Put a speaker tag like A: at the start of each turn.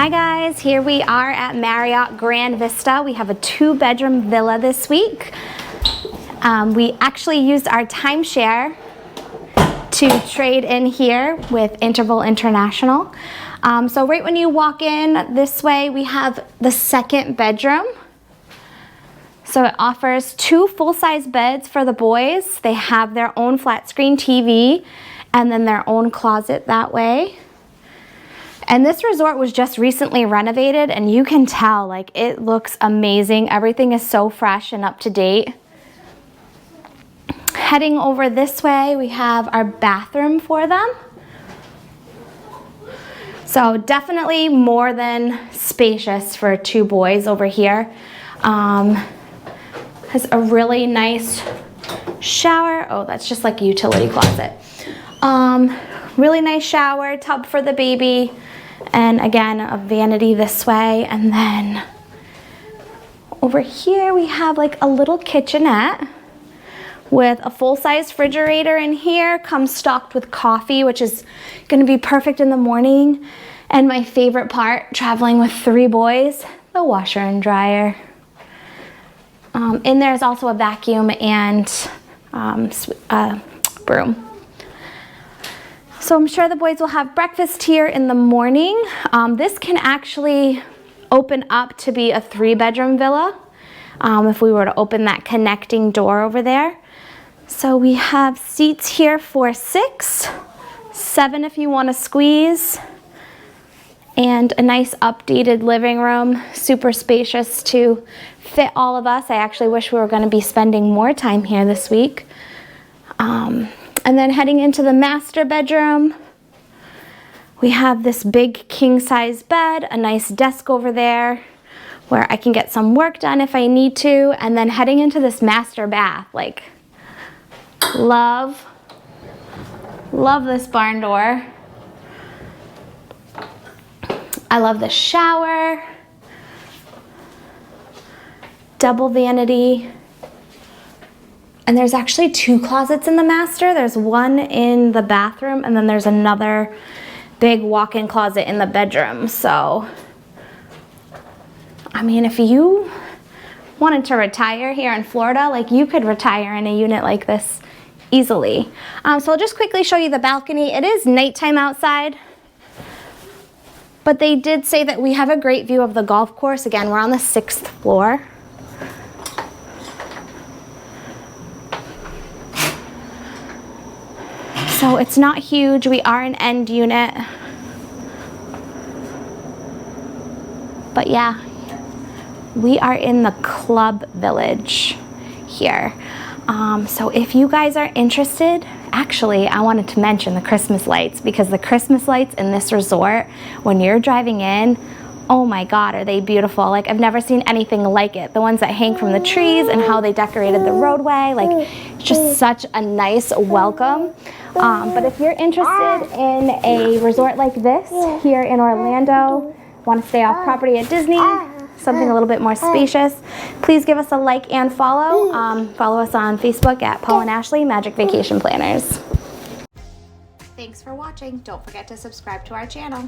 A: Hi guys, here we are at Marriott Grande Vista. We have a 2-bedroom villa this week. We actually used our timeshare to trade in here with Interval International. So right when you walk in this way, we have the 2nd bedroom. So it offers 2 full-size beds for the boys. They have their own flat screen TV and then their own closet that way. And this resort was just recently renovated, and you can tell, like, it looks amazing. Everything is so fresh and up to date. Heading over this way, we have our bathroom for them. So definitely more than spacious for 2 boys over here. Has a really nice shower. Oh, that's just like a utility closet. Really nice shower, tub for the baby. And again, a vanity this way. And then over here we have like a little kitchenette with a full-size refrigerator in here. Comes stocked with coffee, which is gonna be perfect in the morning. And my favorite part, traveling with 3 boys, the washer and dryer. In there is also a vacuum and broom. So I'm sure the boys will have breakfast here in the morning. This can actually open up to be a 3-bedroom villa if we were to open that connecting door over there. So we have seats here for 6, 7 if you want to squeeze, and a nice updated living room, super spacious to fit all of us. I actually wish we were going to be spending more time here this week. And then heading into the master bedroom, we have this big king-size bed, a nice desk over there where I can get some work done if I need to, and then heading into this master bath. Like, love this barn door. I love the shower, double vanity. And there's actually 2 closets in the master. There's one in the bathroom, and then there's another big walk-in closet in the bedroom. So, I mean, if you wanted to retire here in Florida, like, you could retire in a unit like this easily. So I'll just quickly show you the balcony. It is nighttime outside, but they did say that we have a great view of the golf course. Again, we're on the 6th floor. So it's not huge. We are an end unit. But yeah, we are in the club village here. So if you guys are interested, actually, I wanted to mention the Christmas lights, because the Christmas lights in this resort, when you're driving in, oh my God, are they beautiful. Like, I've never seen anything like it. The ones that hang from the trees and how they decorated the roadway, like, it's just such a nice welcome. But if you're interested in a resort like this here in Orlando, want to stay off property at Disney, something a little bit more spacious, please give us a like and follow. Follow us on Facebook at Paul and Ashley Magic Vacation Planners. Thanks for watching. Don't forget to subscribe to our channel.